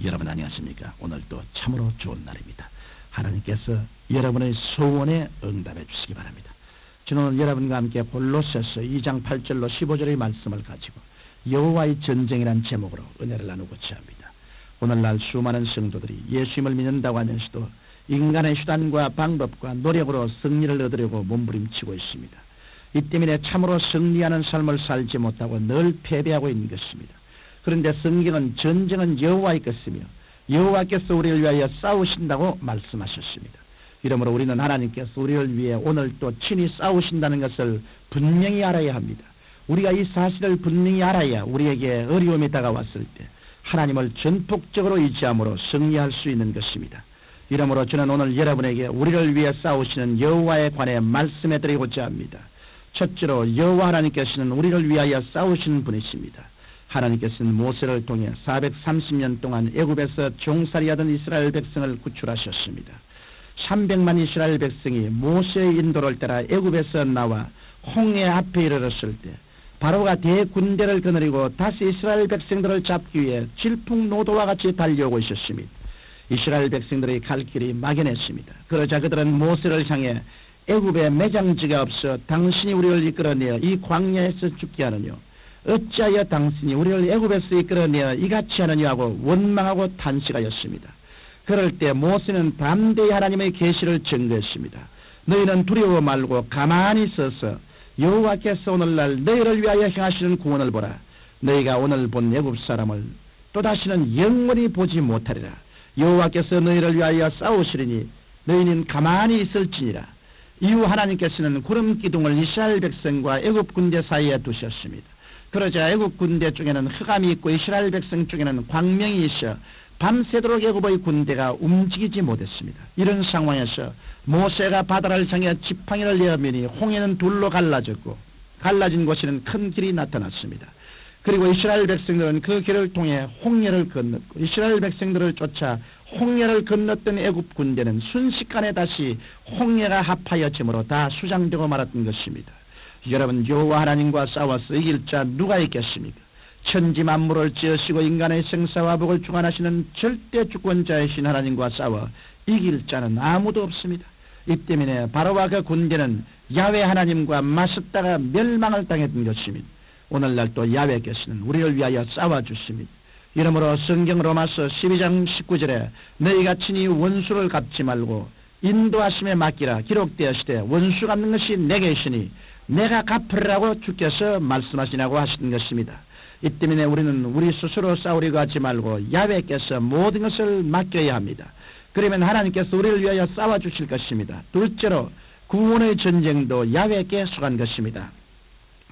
여러분 안녕하십니까? 오늘도 참으로 좋은 날입니다. 하나님께서 여러분의 소원에 응답해 주시기 바랍니다. 저는 오늘 여러분과 함께 골로새서 2장 8절로 15절의 말씀을 가지고 여호와의 전쟁이라는 제목으로 은혜를 나누고자 합니다. 오늘날 수많은 성도들이 예수님을 믿는다고 하면서도 인간의 수단과 방법과 노력으로 승리를 얻으려고 몸부림치고 있습니다. 이 때문에 참으로 승리하는 삶을 살지 못하고 늘 패배하고 있는 것입니다. 그런데 성경은 전쟁은 여호와의 것이며 여호와께서 우리를 위하여 싸우신다고 말씀하셨습니다. 이러므로 우리는 하나님께서 우리를 위해 오늘 또 친히 싸우신다는 것을 분명히 알아야 합니다. 우리가 이 사실을 분명히 알아야 우리에게 어려움이 다가왔을 때 하나님을 전폭적으로 의지함으로 승리할 수 있는 것입니다. 이러므로 저는 오늘 여러분에게 우리를 위해 싸우시는 여호와에 관해 말씀해 드리고자 합니다. 첫째로 여호와 하나님께서는 우리를 위하여 싸우시는 분이십니다. 하나님께서는 모세를 통해 430년 동안 애굽에서 종살이하던 이스라엘 백성을 구출하셨습니다. 300만 이스라엘 백성이 모세의 인도를 따라 애굽에서 나와 홍해 앞에 이르렀을 때 바로가 대군대를 거느리고 다시 이스라엘 백성들을 잡기 위해 질풍노도와 같이 달려오고 있었습니다. 이스라엘 백성들의 갈 길이 막연했습니다. 그러자 그들은 모세를 향해 애굽에 매장지가 없어 당신이 우리를 이끌어내어 이 광야에서 죽게 하느뇨, 어찌하여 당신이 우리를 애굽에서 이끌어내어 이같이 하느냐 하고 원망하고 탄식하였습니다. 그럴 때 모세는 담대히 하나님의 계시를 증거했습니다. 너희는 두려워 말고 가만히 서서 여호와께서 오늘날 너희를 위하여 행하시는 구원을 보라. 너희가 오늘 본 애굽 사람을 또다시는 영원히 보지 못하리라. 여호와께서 너희를 위하여 싸우시리니 너희는 가만히 있을지니라. 이후 하나님께서는 구름 기둥을 이스라엘 백성과 애굽 군대 사이에 두셨습니다. 그러자 애굽 군대 쪽에는 흑암이 있고 이스라엘 백성 쪽에는 광명이 있어 밤새도록 애굽의 군대가 움직이지 못했습니다. 이런 상황에서 모세가 바다를 향해 지팡이를 내어매니 홍해는 둘로 갈라졌고 갈라진 곳에는 큰 길이 나타났습니다. 그리고 이스라엘 백성들은 그 길을 통해 홍해를 건넜고 이스라엘 백성들을 쫓아 홍해를 건넜던 애굽 군대는 순식간에 다시 홍해가 합하여짐으로 다 수장되고 말았던 것입니다. 여러분, 여호와 하나님과 싸워서 이길 자 누가 있겠습니까? 천지 만물을 지으시고 인간의 생사와 복을 주관하시는 절대 주권자이신 하나님과 싸워 이길 자는 아무도 없습니다. 이 때문에 바로와 그 군대는 야훼 하나님과 맞섰다가 멸망을 당했던 것입니다. 오늘날 또 야훼께서는 우리를 위하여 싸워주십니다. 이러므로 성경 로마서 12장 19절에 너희가 친히 원수를 갚지 말고 인도하심에 맡기라 기록되었으되 원수 갚는 것이 내게 있으니 내가 갚으라고 주께서 말씀하시라고 하시는 것입니다. 이 때문에 우리는 우리 스스로 싸우려고 하지 말고 야훼께서 모든 것을 맡겨야 합니다. 그러면 하나님께서 우리를 위하여 싸워주실 것입니다. 둘째로 구원의 전쟁도 야훼께 속한 것입니다.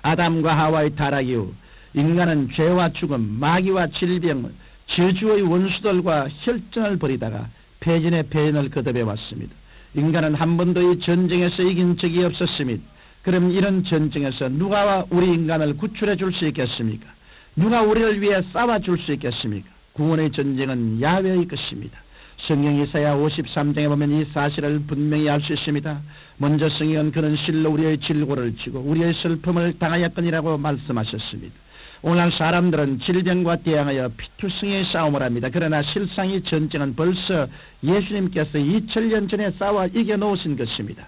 아담과 하와의 타락 이후 인간은 죄와 죽음, 마귀와 질병, 저주의 원수들과 혈전을 벌이다가 패전의 패전을 거듭해 왔습니다. 인간은 한 번도 이 전쟁에서 이긴 적이 없었습니다. 그럼 이런 전쟁에서 누가 우리 인간을 구출해 줄 수 있겠습니까? 누가 우리를 위해 싸워줄 수 있겠습니까? 구원의 전쟁은 야훼의 것입니다. 성경 이사야 53장에 보면 이 사실을 분명히 알 수 있습니다. 먼저 성경은 그는 실로 우리의 질고를 지고 우리의 슬픔을 당하였거니라고 말씀하셨습니다. 오늘날 사람들은 질병과 대항하여 피투성이의 싸움을 합니다. 그러나 실상 이 전쟁은 벌써 예수님께서 2000년 전에 싸워 이겨놓으신 것입니다.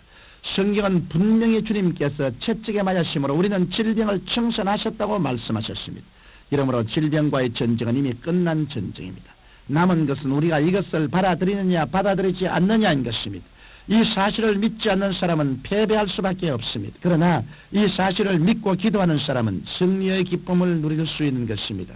성경은 분명히 주님께서 채찍에 맞으심으로 우리는 질병을 청산하셨다고 말씀하셨습니다. 이러므로 질병과의 전쟁은 이미 끝난 전쟁입니다. 남은 것은 우리가 이것을 받아들이느냐 받아들이지 않느냐인 것입니다. 이 사실을 믿지 않는 사람은 패배할 수밖에 없습니다. 그러나 이 사실을 믿고 기도하는 사람은 승리의 기쁨을 누릴 수 있는 것입니다.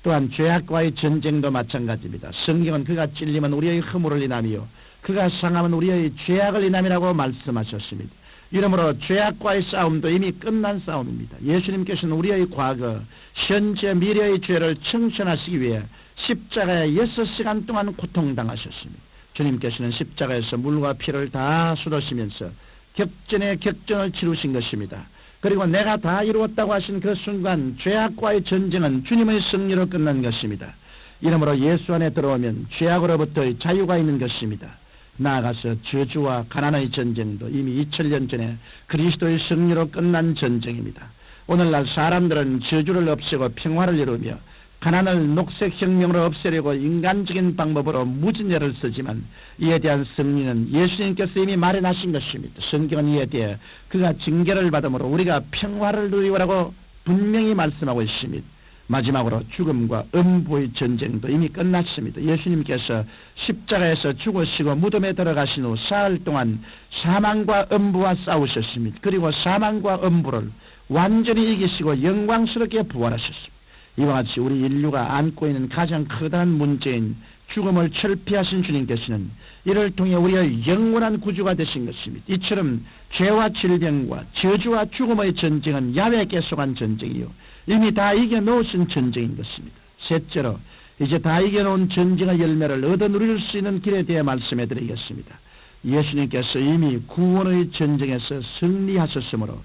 또한 죄악과의 전쟁도 마찬가지입니다. 성경은 그가 찔리면 우리의 허물을 인하며 그가 상하면 우리의 죄악을 인함이라고 말씀하셨습니다. 이러므로 죄악과의 싸움도 이미 끝난 싸움입니다. 예수님께서는 우리의 과거, 현재, 미래의 죄를 청산하시기 위해 십자가에 6시간 동안 고통당하셨습니다. 주님께서는 십자가에서 물과 피를 다 쏟으시면서 격전에 격전을 치르신 것입니다. 그리고 내가 다 이루었다고 하신 그 순간 죄악과의 전쟁은 주님의 승리로 끝난 것입니다. 이러므로 예수 안에 들어오면 죄악으로부터의 자유가 있는 것입니다. 나아가서 저주와 가난의 전쟁도 이미 2000년 전에 그리스도의 승리로 끝난 전쟁입니다. 오늘날 사람들은 저주를 없애고 평화를 이루며 가난을 녹색혁명으로 없애려고 인간적인 방법으로 무진열을 쓰지만 이에 대한 승리는 예수님께서 이미 마련하신 것입니다. 성경은 이에 대해 그가 징계를 받음으로 우리가 평화를 누리라고 분명히 말씀하고 있습니다. 마지막으로 죽음과 음부의 전쟁도 이미 끝났습니다. 예수님께서 십자가에서 죽으시고 무덤에 들어가신 후 사흘 동안 사망과 음부와 싸우셨습니다. 그리고 사망과 음부를 완전히 이기시고 영광스럽게 부활하셨습니다. 이와 같이 우리 인류가 안고 있는 가장 커다란 문제인 죽음을 철폐하신 주님께서는 이를 통해 우리의 영원한 구주가 되신 것입니다. 이처럼 죄와 질병과 저주와 죽음의 전쟁은 야훼께 속한 전쟁이요 이미 다 이겨놓으신 전쟁인 것입니다. 셋째로 이제 다 이겨놓은 전쟁의 열매를 얻어 누릴 수 있는 길에 대해 말씀해 드리겠습니다. 예수님께서 이미 구원의 전쟁에서 승리하셨으므로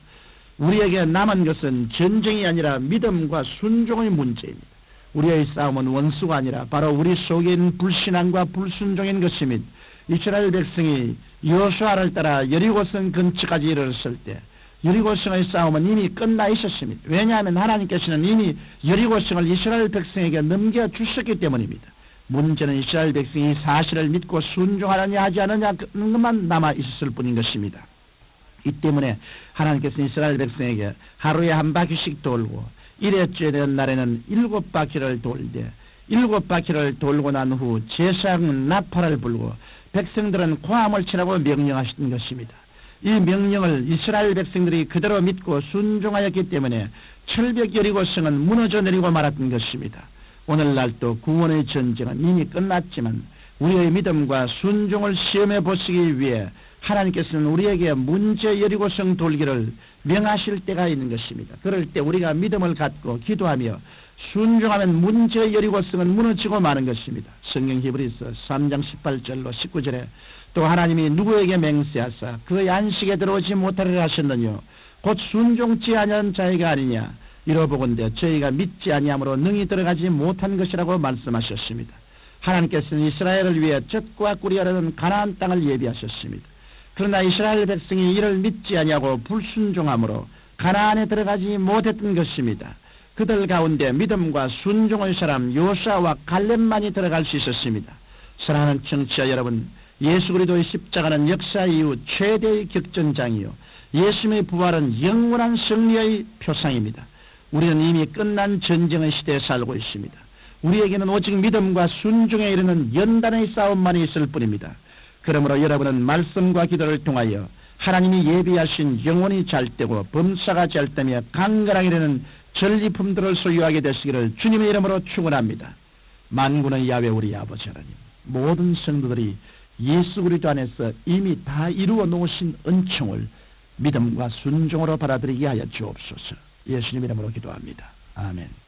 우리에게 남은 것은 전쟁이 아니라 믿음과 순종의 문제입니다. 우리의 싸움은 원수가 아니라 바로 우리 속에 있는 불신앙과 불순종인 것입니다. 이스라엘 백성이 여호수아를 따라 여리고성 근처까지 이르렀을 때 여리고성의 싸움은 이미 끝나 있었습니다. 왜냐하면 하나님께서는 이미 여리고성을 이스라엘 백성에게 넘겨주셨기 때문입니다. 문제는 이스라엘 백성이 사실을 믿고 순종하느냐 하지 않느냐는 것만 남아 있었을 뿐인 것입니다. 이 때문에 하나님께서 이스라엘 백성에게 하루에 한 바퀴씩 돌고 일회째 되는 날에는 7바퀴를 돌되 7바퀴를 돌고 난 후 제사장은 나팔을 불고 백성들은 고함을 치라고 명령하신 것입니다. 이 명령을 이스라엘 백성들이 그대로 믿고 순종하였기 때문에 철벽 여리고성은 무너져 내리고 말았던 것입니다. 오늘날도 구원의 전쟁은 이미 끝났지만 우리의 믿음과 순종을 시험해 보시기 위해 하나님께서는 우리에게 문제 여리고성 돌기를 명하실 때가 있는 것입니다. 그럴 때 우리가 믿음을 갖고 기도하며 순종하면 문제 여리고성은 무너지고 마는 것입니다. 성경 히브리서 3장 18절로 19절에 또 하나님이 누구에게 맹세하사 그의 안식에 들어오지 못하리라 하셨느뇨 곧 순종치 아니한 자에게 아니냐 이러보건대 저희가 믿지 아니함으로 능히 들어가지 못한 것이라고 말씀하셨습니다. 하나님께서는 이스라엘을 위해 젖과 꿀이 흐르는 가나안 땅을 예비하셨습니다. 그러나 이스라엘 백성이 이를 믿지 아니하고 불순종함으로 가나안에 들어가지 못했던 것입니다. 그들 가운데 믿음과 순종의 사람 요수아와 갈렙만이 들어갈 수 있었습니다. 사랑하는 청취자 여러분, 예수 그리스도의 십자가는 역사 이후 최대의 격전장이요 예수님의 부활은 영원한 승리의 표상입니다. 우리는 이미 끝난 전쟁의 시대에 살고 있습니다. 우리에게는 오직 믿음과 순종에 이르는 연단의 싸움만이 있을 뿐입니다. 그러므로 여러분은 말씀과 기도를 통하여 하나님이 예비하신 영혼이 잘되고 범사가 잘되며 강건하게 되는 전리품들을 소유하게 되시기를 주님의 이름으로 축원합니다. 만군의 야훼 우리 아버지 하나님, 모든 성도들이 예수 그리스도 안에서 이미 다 이루어 놓으신 은총을 믿음과 순종으로 받아들이게 하여 주옵소서. 예수님 이름으로 기도합니다. 아멘.